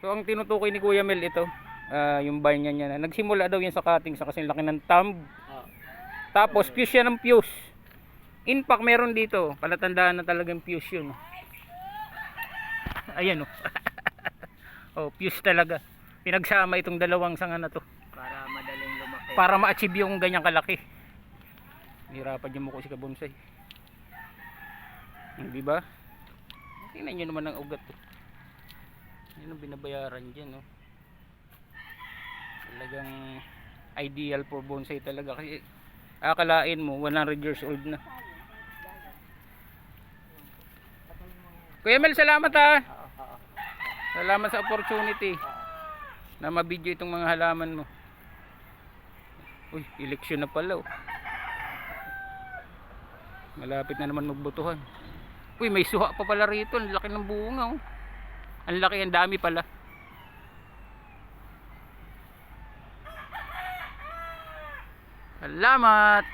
So ang tinutukoy ni Kuya Mel ito, yung banyan niya na nagsimula daw yan sa cutting sa kasi laki ng thumb. Tapos fuse siya ng fuse. In fact meron dito, palatandaan na talagang fuse yun. Ayan oh. Oh, fuse talaga. Pinagsama itong dalawang sanga na to Para madaling lumaki. para ma-achieve yung ganyang kalaki. Hirapan yung muko si kabonsay. Di ba? Tingnan nyo naman ang ugat. Yan ang binabayaran dyan. Oh. Talagang ideal for bonsai talaga. Kasi akalain mo 100 years old na. Kuya Mel, salamat ha. Salamat sa opportunity na ma-video itong mga halaman mo. Uy, eleksyon na pala oh. Malapit na naman magbotohan. Uy, may suha pa pala rito. Ang laki ng bunga oh. Ang laki, ang dami pala. Salamat.